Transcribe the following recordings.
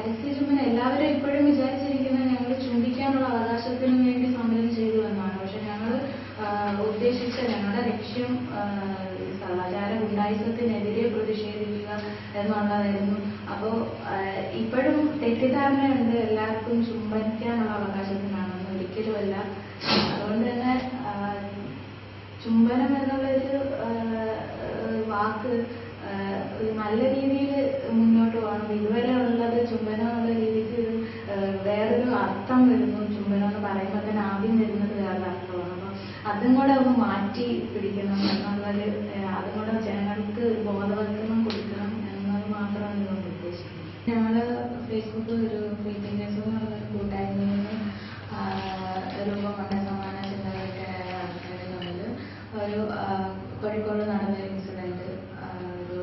പരിസ്ഥിതി ചുംബനം എല്ലാവരും ഇപ്പോഴും വിചാരിച്ചിരിക്കുന്നത് ഞങ്ങൾ ചുംബിക്കാനുള്ള അവകാശത്തിന് വേണ്ടി സമരം ചെയ്തു എന്നാണ്. പക്ഷെ ഞങ്ങൾ ഉദ്ദേശിച്ച ഞങ്ങളുടെ ലക്ഷ്യം സദാചാര ഗുണ്ടായിസത്തിനെതിരെ പ്രതിഷേധിക്കുക എന്നുള്ളതായിരുന്നു. അപ്പോൾ ഇപ്പോഴും തെറ്റിദ്ധാരണയുണ്ട് എല്ലാവർക്കും ചുംബിക്കാനുള്ള അവകാശത്തിനാണെന്ന്. ഒരിക്കലുമല്ല. അതുകൊണ്ട് തന്നെ ചുംബനം എന്നുള്ളൊരു വാക്ക് നല്ല രീതിയിൽ മുന്നോട്ട് പോകണം. ഇതുവരെ ഉള്ളത് ചുംബനം എന്നുള്ള രീതിക്ക് വേറൊരു അർത്ഥം വരുന്നു. ചുംബനം എന്ന് പറയുമ്പോൾ തന്നെ ആദ്യം വരുന്നത് വേറെ അർത്ഥമാണ്. അപ്പം അതും കൂടെ ഒന്ന് മാറ്റി പിടിക്കണം എന്നുള്ളത്, അതും കൂടെ ജനങ്ങൾക്ക് ബോധവൽക്കരണം കൊടുക്കണം എന്നത് മാത്രമാണ് ഇതുകൊണ്ട് ഉദ്ദേശിക്കുന്നത്. ഞങ്ങൾ ഫേസ്ബുക്ക് ഒരു ഫ്രീ തിങ്കേഴ്സ് എന്നുള്ള കൂട്ടായ്മയിൽ നിന്ന് രൂപം കൊണ്ട സമാന ചിന്തകൾക്കാരായ ആൾക്കാർ തമ്മിൽ ഒരു കോഴിക്കോട് നടന്നൊരു ഇൻസിഡന്റ്, ഒരു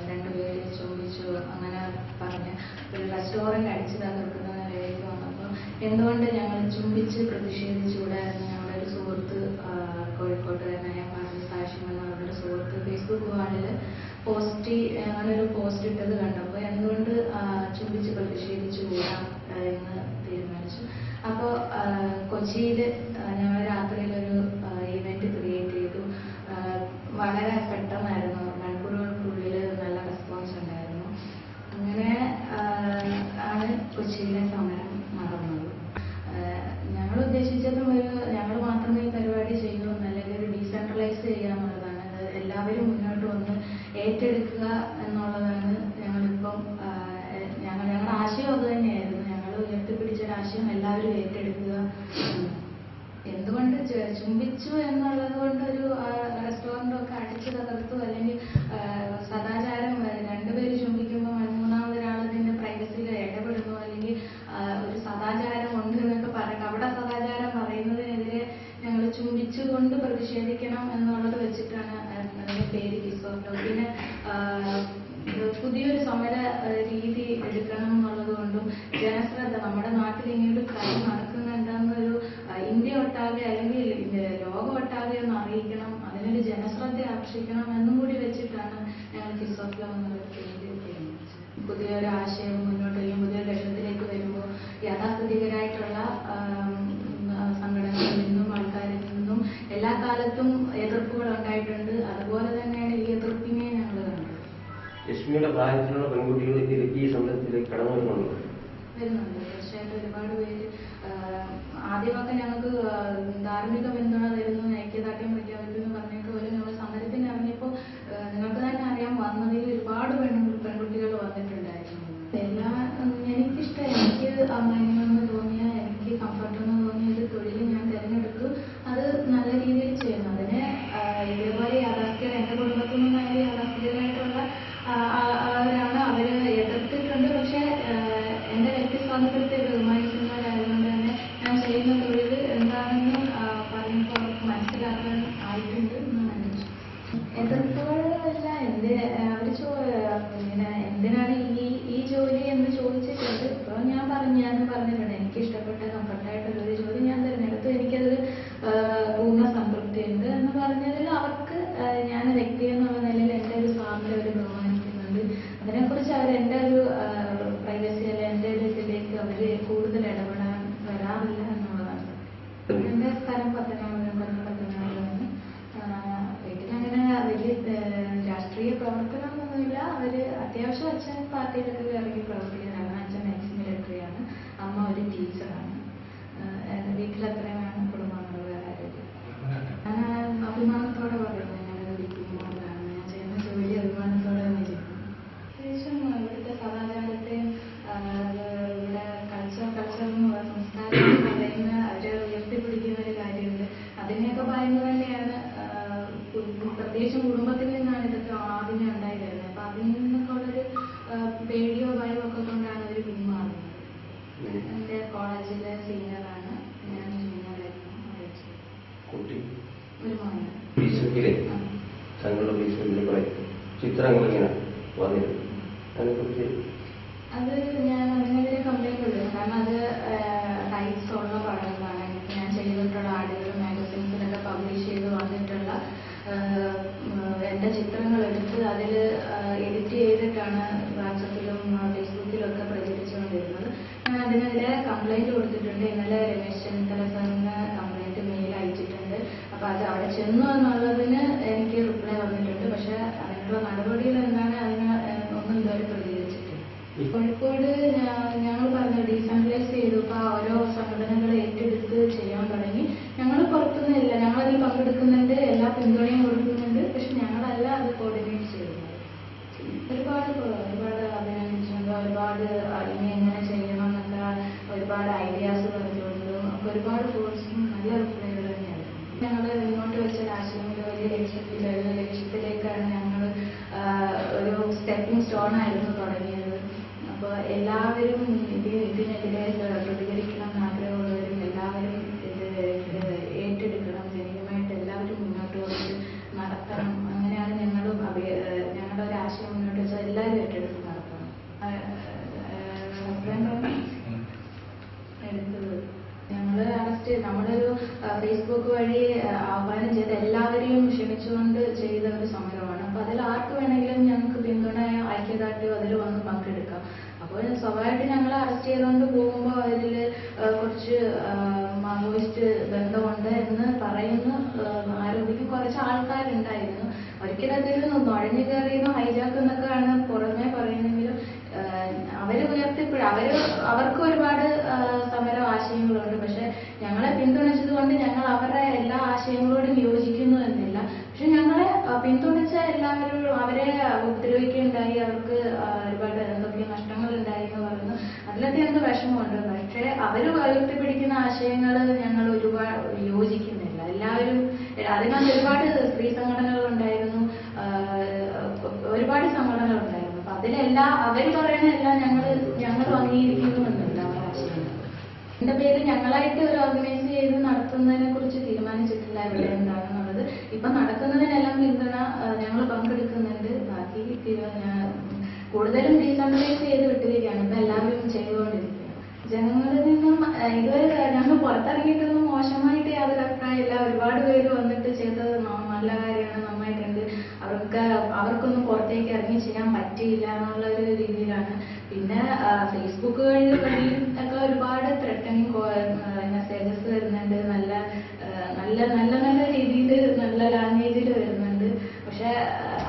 2 പേര് ചുംബിച്ചു അങ്ങനെ പറഞ്ഞ് ഒരു റെസ്റ്റോറൻറ്റ് അടിച്ചു തകർക്കുന്ന നിലയിലേക്ക് വന്നപ്പോൾ എന്തുകൊണ്ട് ഞങ്ങൾ ചുംബിച്ച് പ്രതിഷേധിച്ചുകൂടെ എന്ന് ഞങ്ങളുടെ ഒരു സുഹൃത്ത് കോഴിക്കോട്ടുകാരനായ സാക്ഷ്യം എന്ന അവരുടെ സുഹൃത്ത് ഫേസ്ബുക്ക് വാളിൽ അങ്ങനൊരു പോസ്റ്റ് ഇട്ടത് കണ്ടപ്പോൾ എന്തുകൊണ്ട് ചുംബിച്ച് പ്രതിഷേധിച്ചുകൂടാ എന്ന് തീരുമാനിച്ചു. അപ്പോൾ കൊച്ചിയിൽ ഞങ്ങൾ രാത്രിയിലൊരു ഇവന്റ് ക്രിയേറ്റ് ചെയ്തു. വളരെ പെട്ടെന്നായിരുന്നു, മണിക്കൂറുകൾക്കുള്ളിൽ നല്ല റെസ്പോൺസ് ഉണ്ടായിരുന്നു. അങ്ങനെ ആണ് കൊച്ചിയിലെ സമരം നടന്നത്. ഞങ്ങൾ ഉദ്ദേശിച്ചതും ഞങ്ങൾ മാത്രമേ ഈ പരിപാടി ചെയ്യൂ അല്ലെങ്കിൽ ഒരു ഡീസെൻട്രലൈസ് ചെയ്യുക എന്നുള്ളതാണ്. അത് എല്ലാവരും മുന്നോട്ട് വന്ന് ഏറ്റെടുക്കുക എന്നുള്ളതാണ് ഞങ്ങളിപ്പം ഞങ്ങളുടെ ആശയം അത് തന്നെയായിരുന്നു. ഞങ്ങൾ ഉയർത്തിപ്പിടിച്ചൊരാശയം എല്ലാവരും ഏറ്റെടുക്കുക. എന്തുകൊണ്ട് ചുംബിച്ചു എന്നുള്ളത് കൊണ്ട് ഒരു റെസ്റ്റോറൻറ്റൊക്കെ അടിച്ചു തകർത്തു അല്ലെങ്കിൽ സദാചാരം 2 പേര് ചുംബിക്കുമ്പോൾ 3ാമതൊരാൾ അതിൻ്റെ പ്രൈവസിയിൽ ഇടപെടുന്നു അല്ലെങ്കിൽ ഒരു സദാചാരം ഉണ്ട് എന്നൊക്കെ പറയണം. അവിടെ സദാചാരം പറയുന്നതിനെതിരെ ഞങ്ങൾ ചുംബിച്ചുകൊണ്ട് പ്രതിഷേധിക്കണം എന്നുള്ളത് വെച്ചിട്ടാണ് അതിൻ്റെ പേര് കിസ് ഓഫ് ലവ്. പിന്നെ പുതിയൊരു സമര രീതി എടുക്കണം എന്നുള്ളത് കൊണ്ടും ജനശ്രദ്ധ നമ്മുടെ നാട്ടിൽ ഇനിയൊരു ക്രൈം നടക്കുന്നുണ്ടെന്നൊരു ഇന്ത്യ ഒട്ടാകെ അല്ലെങ്കിൽ ലോകം ഒട്ടാകെ ഒന്ന് അറിയിക്കണം, അതിനൊരു ജനശ്രദ്ധ ആകർഷിക്കണം എന്നും കൂടി വെച്ചിട്ടാണ് ഞങ്ങൾ കിസ് ഓഫ് ലവ് എന്നുള്ള പേര് തീരുമാനിച്ചത്. പുതിയൊരു ആശയം മുന്നോട്ട് വയ്ക്കും, പുതിയൊരു ലക്ഷ്യത്തിലേക്ക് വരുമ്പോൾ യാഥാസ്ഥിതികരായിട്ടുള്ള സംഘടനകളിൽ നിന്നും ആൾക്കാരിൽ നിന്നും എല്ലാ കാലത്തും എതിർപ്പുകൾ ഉണ്ടായിട്ടുണ്ട്. അതുപോലെ തന്നെയാണ് ഈ എതിർപ്പിനെ ഞങ്ങൾ കണ്ടത്. ലക്ഷ്മിയുടെ പ്രായത്തിലുള്ള പെൺകുട്ടികൾ ഈ സമരത്തിലേക്ക് കടന്നു വരുന്നുണ്ട്. തീർച്ചയായിട്ടും ഒരുപാട് പേര് ആദ്യമൊക്കെ ഞങ്ങൾക്ക് ധാർമ്മിക പിന്തുണ തരുന്നു, ഐക്യദാർഢ്യം പ്രഖ്യാപിക്കുന്നു പറഞ്ഞിട്ട് പോലും ഞങ്ങൾ സമരത്തിന് ഇറങ്ങിയപ്പോൾ നിങ്ങൾക്ക് തന്നെ അറിയാം വന്നതിൽ ഒരുപാട് പെൺകുട്ടികൾ വന്നിട്ടുണ്ടായിരുന്നു. എനിക്കിഷ്ടം, എനിക്ക് മാന്യമെന്ന് തോന്നിയ, എനിക്ക് കംഫർട്ടെന്ന് തോന്നിയ ഒരു തൊഴിൽ ഞാൻ തിരഞ്ഞെടുത്തു. അത് നല്ല രീതിയിൽ ചെയ്യുന്നു. അതിന് ഇതേപോലെ യാഥാസ്ഥികർ എൻ്റെ കുടുംബത്തിൽ നിന്നായ യാഥാസ്ഥികരായിട്ടുള്ള അവരാണ്, അവർ എതിർത്തിട്ടുണ്ട്. പക്ഷെ എൻ്റെ വ്യക്തി സ്വാതന്ത്ര്യത്തെ ബഹുമാനിക്കുന്നവരായതുകൊണ്ട് തന്നെ ഞാൻ ചെയ്യുന്ന തൊഴിൽ എന്താണെന്ന് പറയുമ്പോൾ അവർക്ക് മനസ്സിലാക്കാൻ ആയിട്ടുണ്ട് എന്നാണ് എൻ്റെ വിശ്വാസം. എതിർപ്പുകളല്ല, അവർ എന്തിനാണ് ഈ ജോലി എന്ന് ചോദിച്ചിട്ടുണ്ട്. ഇപ്പോൾ ഞാനും പറഞ്ഞിട്ടുണ്ട് എനിക്ക് ഇഷ്ടപ്പെട്ട കംഫർട്ടായിട്ടുള്ളൊരു ജോലി ഞാൻ തിരഞ്ഞെടുത്തു, എനിക്കത് പൂർണ്ണ സംതൃപ്തിയുണ്ട് എന്ന് പറഞ്ഞതിൽ അവർക്ക് ഞാൻ വ്യക്തി എന്നുള്ള നിലയിൽ എൻ്റെ ഒരു സ്വാതന്ത്ര്യം അവർ ബഹുമാനിക്കുന്നുണ്ട്. അതിനെക്കുറിച്ച് അവർ എൻ്റെ ഒരു പ്രൈവസി അല്ലെ എൻ്റെ ഒരു ഇതിലേക്ക് അവർ കൂടുതൽ ഇടപെടാൻ വരാറില്ല എന്നുള്ളതാണ്. എൻ്റെ സ്ഥലം പത്തനാപുരമാണ്. വീട്ടിലങ്ങനെ വലിയ രാഷ്ട്രീയ പ്രവർത്തനമൊന്നുമില്ല. അവർ അത്യാവശ്യം അച്ഛൻ പാർട്ടിയിലൊക്കെ ഇറങ്ങി പ്രവർത്തിക്കുന്നതാണ്. അച്ഛൻ എക്സ് മിലിറ്ററിയാണ്, അമ്മ ഒരു ടീച്ചറാണ്. വീട്ടിലത്രയാണ് കുടുംബാംഗങ്ങൾ വേറെ ആരും. ഞാൻ അഭിമാനത്തോടെ പറയുന്നത് ഞാനൊരു ഡിഗ്രിയാണ്. ഞാൻ ചെയ്യുന്ന ജോലി അഭിമാനത്തോടെ തന്നെ ചെയ്യുന്നു. ശേഷം ഇവിടുത്തെ സദാചാരത്തെയും ഇവിടെ കൾച്ചർ എന്നുള്ള സംസ്കാരം പറയുന്ന അവർ ഉയർത്തിപ്പിടിക്കുന്ന ഒരു കാര്യമുണ്ട്. അതിനെയൊക്കെ പറയുന്നത് തന്നെയാണ്. പ്രത്യേകിച്ചും കുടുംബത്തിൽ നിന്നാണ് ഇതൊക്കെ ആദ്യമേ ഉണ്ടായി വരുന്നത്. അപ്പം അതിൽ നിന്നൊക്കെ ഉള്ളൊരു പേടിയോ ഭയമോ ഒക്കെ കൊണ്ടാണ് അവർ പിന്മാറുന്നത്. എൻ്റെ കോളേജിലെ സീനിയറാണ്, ഞാൻ ജൂനിയറായിരുന്നു. ഒരു മോനെ അത് ഞാൻ അതിനെതിരെ കംപ്ലൈൻറ്റ് കൊടുക്കുന്നു. കാരണം അത് റൈറ്റ്സ് ഉള്ള അതിനെതിരെ കംപ്ലൈന്റ് കൊടുത്തിട്ടുണ്ട്. ഇന്നലെ രമേശ് ചെന്നിത്തല സാറിന് കംപ്ലൈന്റ് മെയിൽ അയച്ചിട്ടുണ്ട്. അപ്പൊ അത് അവിടെ ചെന്നു എന്നുള്ളതിന് എനിക്ക് റിപ്ലൈ വന്നിട്ടുണ്ട്. പക്ഷെ അതിനുള്ള നടപടികൾ എന്താണ് അതിന് ഒന്നും ഇതുവരെ പ്രതികരിച്ചിട്ടില്ല. കോഴിക്കോട് ഞങ്ങൾ പറഞ്ഞു ഡീസെൻട്രലൈസ് ചെയ്തു. ഇപ്പൊ ഓരോ സംഘടനകൾ ഏറ്റെടുത്ത് ചെയ്യാൻ തുടങ്ങി. ഞങ്ങൾ പുറത്തുനിന്നില്ല, ഞങ്ങളതിൽ പങ്കെടുക്കുന്നുണ്ട്, എല്ലാ പിന്തുണയും കൊടുക്കുന്നുണ്ട്. പക്ഷെ ഞങ്ങളല്ല അത് കോർഡിനേറ്റ് ചെയ്യുന്നത്. ഒരുപാട് അഭിനന്ദിച്ചുകൊണ്ട് ഒരുപാട് ഇനി എങ്ങനെ ചെയ്യണം എന്നൊക്കെ ഒരുപാട് ഐഡിയാസ് പറഞ്ഞുകൊണ്ടും ഒക്കെ ഒരുപാട് കോഴ്സും നല്ല റിപ്ലൈകൾ തന്നെയായിരുന്നു. ഞങ്ങൾ മുന്നോട്ട് വെച്ച ആശയങ്ങൾ വലിയ ലക്ഷ്യത്തിലേക്കാണ് ഞങ്ങൾ ഒരു സ്റ്റെപ്പിംഗ് സ്റ്റോൺ ആയിരുന്നു തുടങ്ങിയത്. അപ്പോൾ എല്ലാവരും ഇതിനെതിരെ പ്രതികരിക്കണം എന്ന് ആഗ്രഹമുള്ളവരും എല്ലാവരും ഇത് ഏറ്റെടുക്കണം, ജനകീയമായിട്ട് എല്ലാവരും മുന്നോട്ട് വന്ന് നടത്തണം. അങ്ങനെയാണ് ഞങ്ങളുടെ ഒരു ആശയം മുന്നോട്ട് വെച്ചാൽ എല്ലാവരും ഏറ്റെടുത്ത് നടത്തണം. ഹസ്ബൻഡ് എടുത്തത് ഞങ്ങൾ നമ്മളൊരു ഫേസ്ബുക്ക് വഴി ആഹ്വാനം ചെയ്ത് എല്ലാവരെയും ക്ഷണിച്ചുകൊണ്ട് ചെയ്ത ഒരു സമരമാണ്. അപ്പൊ അതിൽ ആർക്ക് വേണമെങ്കിലും ഞങ്ങൾക്ക് പിന്തുണ ഐക്യദാർഢ്യം അതിൽ വന്ന് പങ്കെടുക്കാം. അപ്പോൾ സ്വാഭാവികമായിട്ട് ഞങ്ങളെ അറസ്റ്റ് ചെയ്തുകൊണ്ട് പോകുമ്പോൾ അതിൽ കുറച്ച് മാവോയിസ്റ്റ് ബന്ധമുണ്ട് എന്ന് പറയുന്നു ആരോപിക്കും കുറച്ച് ആൾക്കാരുണ്ടായിരുന്നു. ഒരിക്കലും അതിൽ നുഴഞ്ഞു കയറിയെന്നോ ഹൈജാക്ക് എന്നൊക്കെയാണ് പുറമേ പറയുന്നെങ്കിലും അവര് ഉയർത്തിപ്പോഴും അവർക്ക് ഒരുപാട് സമര ആശയങ്ങളുണ്ട്. പക്ഷെ ഞങ്ങളെ പിന്തുണച്ചത് കൊണ്ട് ഞങ്ങൾ അവരുടെ എല്ലാ ആശയങ്ങളോടും യോജിക്കുന്നു എന്നില്ല. പക്ഷെ ഞങ്ങളെ പിന്തുണച്ച എല്ലാവരും അവരെ ഉപദ്രവിക്കുകയുണ്ടായി, അവർക്ക് ഒരുപാട് എന്തൊക്കെ നഷ്ടങ്ങൾ ഉണ്ടായി എന്ന് പറയുന്നു. അതിലൊക്കെ ഞങ്ങൾക്ക് വിഷമമുണ്ട്. പക്ഷെ അവർ ഉയർത്തിപ്പിടിക്കുന്ന ആശയങ്ങൾ ഞങ്ങൾ ഒരുപാട് യോജിക്കുന്നില്ല. എല്ലാവരും അതിനകത്ത് ഒരുപാട് സ്ത്രീ സംഘടനകൾ ഉണ്ടായിരുന്നു, ഒരുപാട് സംഘടനകൾ ഉണ്ടായിരുന്നു. അപ്പൊ അതിലെല്ലാം അവർ പറയുന്ന എല്ലാം ഞങ്ങൾ അംഗീകരിക്കുന്നുണ്ടല്ല അവരുടെ ആശയങ്ങൾ. എന്റെ പേര് ഞങ്ങളായിട്ട് ഒരു ഓർഗനൈസ് ചെയ്ത് നടത്തുന്നതിനെ കുറിച്ച് തീരുമാനിച്ചിട്ടില്ല ഇവിടെ എന്താണെന്നുള്ളത്. ഇപ്പൊ നടക്കുന്നതിനെല്ലാം പിന്തുണ ഞങ്ങൾ പങ്കെടുക്കുന്നുണ്ട്. ബാക്കി കൂടുതലും ഡീസെൻട്രലൈസ് ചെയ്ത് വിട്ടിരിക്കുകയാണ്. ഇപ്പൊ എല്ലാവരും ചെയ്തുകൊണ്ടിരിക്കുകയാണ്. ജനങ്ങളിൽ നിന്നും ഇതുവരെ ഞങ്ങൾ പുറത്തിറങ്ങിയിട്ടൊന്നും മോശമായിട്ട് യാതൊരു അഭിപ്രായമില്ല. ഒരുപാട് പേര് വന്നിട്ട് ചെയ്തത് നല്ല കാര്യമാണ്, നന്നായിട്ടുണ്ട്. അവർക്കൊന്നും പുറത്തേക്ക് ഇറങ്ങി ചെയ്യാൻ പറ്റിയില്ല എന്നുള്ള ഒരു രീതിയിലാണ്. പിന്നെ ഫേസ്ബുക്കുകളിൽ വഴിയും ഒക്കെ ഒരുപാട് ത്രെട്ടനിങ് മെസ്സേജസ് വരുന്നുണ്ട്. നല്ല നല്ല നല്ല നല്ല രീതിയിൽ നല്ല ലാംഗ്വേജിൽ വരുന്നുണ്ട്. പക്ഷെ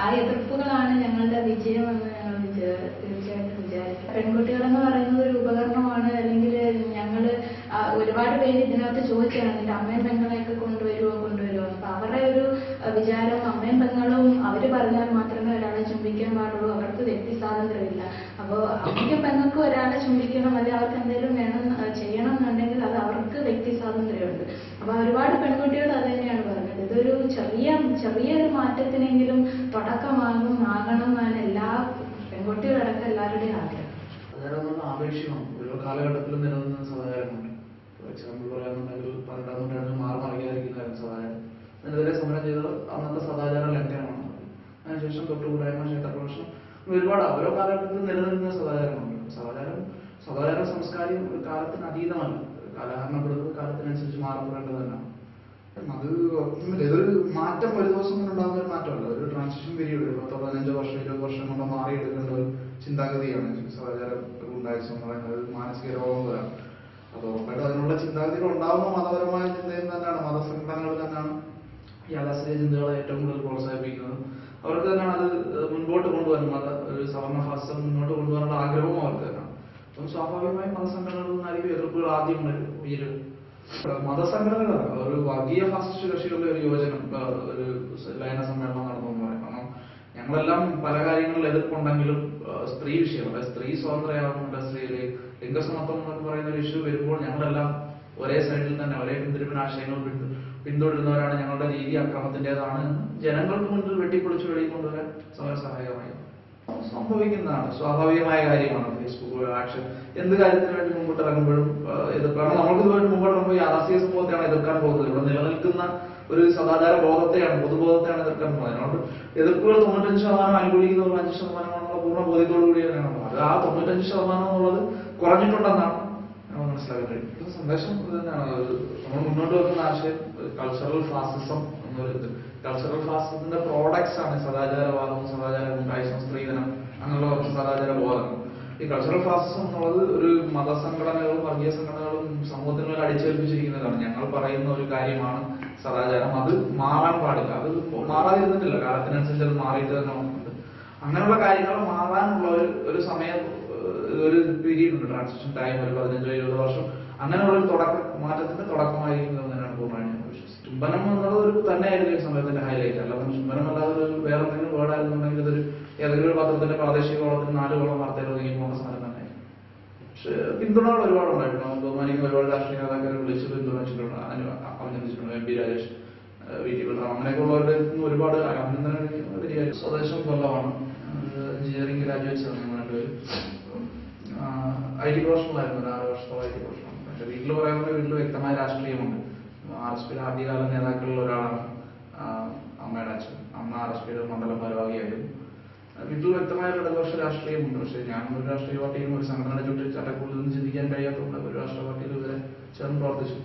ആ എതിർപ്പുകളാണ് ഞങ്ങളുടെ വിജയമെന്ന് ഞങ്ങൾ തീർച്ചയായിട്ടും വിചാരിക്കും. പെൺകുട്ടികളെന്ന് പറയുന്നത് ഒരു ഉപകരണമാണ്. അല്ലെങ്കിൽ ഞങ്ങൾ ഒരുപാട് പേര് ഇതിനകത്ത് ചോദിച്ചാണ് എൻ്റെ അമ്മയും പെങ്ങളെയൊക്കെ കൊണ്ടുവരുമോ. അപ്പൊ അവരുടെ ഒരു വിചാരം അമ്മയും പെങ്ങളും അവര് പറഞ്ഞാൽ മാത്രമേ ഒരാളെ ചുംബിക്കാൻ പാടുള്ളൂ, അവർക്ക് വ്യക്തി സ്വാതന്ത്ര്യമില്ല. അപ്പോൾ അമ്മയ്ക്കും പെങ്ങൾക്കും ഒരാളെ ചുംബിക്കണം, അല്ലെങ്കിൽ അവർക്ക് എന്തെങ്കിലും വേണം ചെയ്യണം എന്നുണ്ടെങ്കിൽ അത് അവർക്ക് വ്യക്തി സ്വാതന്ത്ര്യമുണ്ട്. അപ്പൊ ഒരുപാട് പെൺകുട്ടികൾ അത് തന്നെയാണ് പറഞ്ഞത്. ഇതൊരു ചെറിയൊരു മാറ്റത്തിനെങ്കിലും ആകണം എന്നാണ് എല്ലാ പെൺകുട്ടികളടക്കം എല്ലാവരുടെയും ആഗ്രഹം. ആപേക്ഷികമാണ്. ഓരോ കാലഘട്ടത്തിലും നിലനിന്ന സദാചാരമുണ്ട്. എക്സാമ്പിൾ പറയാന്നുണ്ടെങ്കിൽ 12ാം നൂറ്റാണ്ടിൽ മാറിമറിയാതിരിക്കുന്നതായിരുന്നു സദാചാരം. അതിനെതിരെ സമരം ചെയ്തത് അന്നത്തെ സദാചാര ലംഘനമാണ്. അതിനുശേഷം തൊട്ടുകൂടായ്മ, ക്ഷേത്രപ്രവേശനം, ഒരുപാട് ഓരോ കാലഘട്ടത്തിൽ നിലനിൽക്കുന്ന സദാചാരമുണ്ട്. സദാചാര സംസ്കാരം ഒരു കാലത്തിന് അതീതമല്ല, കാലഹരണപ്പെടുന്നത് കാലത്തിനനുസരിച്ച് മാറപ്പെടേണ്ടത് തന്നെയാണ്. ഇതൊരു മാറ്റം ഒരു ദിവസം കൊണ്ടുണ്ടാകുന്ന ഒരു മാറ്റമല്ല, ഒരു ട്രാൻസിഷൻ പീരീഡ് 10, 15 വർഷം 20 വർഷം കൊണ്ട് മാറിയെടുക്കേണ്ട ഒരു ചിന്താഗതിയാണ് സദാചാര ഗുണ്ടായിസം എന്ന് പറയുന്നത്. മാനസിക രോഗം പോലെയാണ്. അപ്പോൾ ഉറപ്പായിട്ടും അതിനുള്ള ചിന്താഗതികൾ ഉണ്ടാകുന്ന മതപരമായ ചിന്തയിൽ തന്നെയാണ്, മതസംഘടനകൾ തന്നെയാണ് യാഥാസ്ഥിതിക ചിന്തകളെ ഏറ്റവും കൂടുതൽ പ്രോത്സാഹിപ്പിക്കുന്നത്. അവർക്ക് തന്നെയാണ് അത് മുൻപോട്ട് കൊണ്ടുവരുന്നത്. ഒരു സവർണ ഫാസിസം മുന്നോട്ട് കൊണ്ടുവരാനുള്ള ആഗ്രഹവും അവർക്ക് തന്നെയാണ്. അപ്പം സ്വാഭാവികമായും മതസംഘടനകളിൽ നിന്നായിരിക്കും എതിർപ്പുകൾ ആദ്യം ഉയരും. മതസംഘടനകളാണ് ഒരു വർഗീയ ഫാസിസ്റ്റ് കക്ഷികളുടെ ഒരു യോജനം, ഒരു ലയന സമ്മേളനം നടന്നു പറയാം. കാരണം ഞങ്ങളെല്ലാം പല കാര്യങ്ങളിൽ എതിർപ്പുണ്ടെങ്കിലും സ്ത്രീ വിഷയം, സ്ത്രീ സ്വാതന്ത്ര്യമാകുന്നുണ്ട്, സ്ത്രീ ലിംഗസമത്വം എന്നൊക്കെ പറയുന്ന ഒരു ഇഷ്യൂ വരുമ്പോൾ ഞങ്ങളെല്ലാം ഒരേ സൈഡിൽ തന്നെ ഒരേ പിന്തുണാശയങ്ങൾ പിന്തുടരുന്നവരാണ്. ഞങ്ങളുടെ രീതി അക്രമത്തിൻ്റെതാണ് എന്ന് ജനങ്ങൾക്ക് മുന്നിൽ വെട്ടിപ്പൊളിച്ച് വെളിക്കൊണ്ടുവരാൻ സഹായകമായി സംഭവിക്കുന്നതാണ്. സ്വാഭാവികമായ കാര്യമാണ്. ഫേസ്ബുക്ക് ആക്ഷൻ എന്ത് കാര്യത്തിന് വേണ്ടി മുമ്പോട്ട് ഇറങ്ങുമ്പോഴും എതിർക്കണം. നമുക്ക് ഇതുവരെ മുമ്പോട്ട് ഇറങ്ങുമ്പോൾ യാഥാസ്ഥിക സമൂഹത്തെയാണ് എതിർക്കാൻ പോകുന്നത്. ഇവിടെ നിലനിൽക്കുന്ന ഒരു സദാചാര ബോധത്തെയാണ്, പൊതുബോധത്തെയാണ് എതിർക്കാൻ പോകുന്നത്. അതുകൊണ്ട് എതിർപ്പുകൾ 95% അനുകൂലിക്കുന്നവർ 5% പൂർണ്ണ ബോധ്യത്തോടു കൂടി തന്നെയാണ്. അത് ആ 95% എന്നുള്ളത് കുറഞ്ഞിട്ടുണ്ടെന്നാണ് നമ്മൾ മനസ്സിലാക്കാൻ കഴിയും. സന്ദേശം ഇത് തന്നെയാണ്. നമ്മൾ മുന്നോട്ട് വെക്കുന്ന ആശയം കൾച്ചറൽ ഫാസിസം എന്നൊരു കൾച്ചറൽ ഫാസിസത്തിന്റെ പ്രോഡക്ട്സ് ആണ് സദാചാരവാദം, സദാചാര ഗുണ്ടായിസം, സ്ത്രീധനം, അങ്ങനെയുള്ള സദാചാര ബോധം. ഈ കൾച്ചറൽ ഫാസിസം എന്നുള്ളത് ഒരു മതസംഘടനകളും വർഗീയ സംഘടനകളും സമൂഹത്തിനുള്ളിൽ അടിച്ചേൽപ്പിച്ചിരിക്കുന്നതാണ്. ഞങ്ങൾ പറയുന്ന ഒരു കാര്യമാണ് സദാചാരം, അത് മാറാൻ പാടില്ല. അത് മാറാതിരുന്നിട്ടില്ല, കാലത്തിനനുസരിച്ച് അത് മാറിയിട്ട് തന്നെ വന്നിട്ടുണ്ട്. അങ്ങനെയുള്ള കാര്യങ്ങൾ മാറാനുള്ള ഒരു സമയം, ഒരു പീരീഡ് ഉണ്ട്, ട്രാൻസിഷൻ ടൈം, ഒരു 15-20 വർഷം. അങ്ങനെയുള്ള ഒരു മാറ്റത്തിന്റെ തുടക്കമായിരിക്കുന്നത് തന്നെയാണ് പൂർണ്ണമായും ഞാൻ വിശ്വസിച്ചത്. ചുംബനം എന്നത് ഒരു തന്നെയായിരുന്നു ഈ സമയത്തിന്റെ ഹൈലൈറ്റ്. അല്ലാതെ ചുംബനം അല്ലാതെ ഒരു വേറെ എന്തെങ്കിലും വേർഡായിരുന്നുണ്ടെങ്കിൽ ഇതൊരു ഏതെങ്കിലും ഒരു പത്രത്തിന്റെ പ്രാദേശിക കോളത്തിൽ 4 കോളം വാർത്തയിൽ ഒതുങ്ങി പോകുന്ന സാധനം തന്നെ. പക്ഷെ പിന്തുണകൾ ഒരുപാടുണ്ടായിരുന്നു. ബഹുമാനിക്കുന്ന ഒരുപാട് രാഷ്ട്രീയ നേതാക്കളെ വിളിച്ച് പിന്തുണച്ചിട്ടുണ്ട്, അഭിനന്ദിച്ചിട്ടുണ്ട്. MP രാജേഷ്, VT ബൽറാം, അങ്ങനെയൊക്കെയുള്ളവരുടെ ഒരുപാട് അഭിനന്ദനം. സ്വദേശം കൊല്ലമാണ്, എഞ്ചിനീയറിംഗ് ഗ്രാജുവേറ്റ്സ് ആണ് ഞങ്ങൾ രണ്ടുപേരും. IT പ്രൊഫഷണലായിരുന്നു, 6 വർഷത്തോളം IT പ്രൊഫഷണൽ. പക്ഷെ വീട്ടിൽ പറയുന്നത് വീട്ടിൽ വ്യക്തമായ രാഷ്ട്രീയമുണ്ട്. RSPയുടെ ആദ്യകാല നേതാക്കളിൽ ഒരാളാണ് അമ്മയുടെ അച്ഛൻ. അമ്മ RSPയുടെ മണ്ഡലം ഭാരവാഹിയായിരുന്നു. വീട്ടിൽ വ്യക്തമായ ഒരു ഇടതുപക്ഷ രാഷ്ട്രീയമുണ്ട്. പക്ഷെ ഞാൻ ഒരു രാഷ്ട്രീയ പാർട്ടിയും ഒരു സംഘടനയുടെ ചുറ്റും ചട്ടക്കൂടിൽ നിന്ന് ചിന്തിക്കാൻ കഴിയാത്തതുകൊണ്ട് ഒരു രാഷ്ട്രീയ പാർട്ടിയിൽ ഇതുവരെ ചേർന്ന് പ്രവർത്തിച്ചു.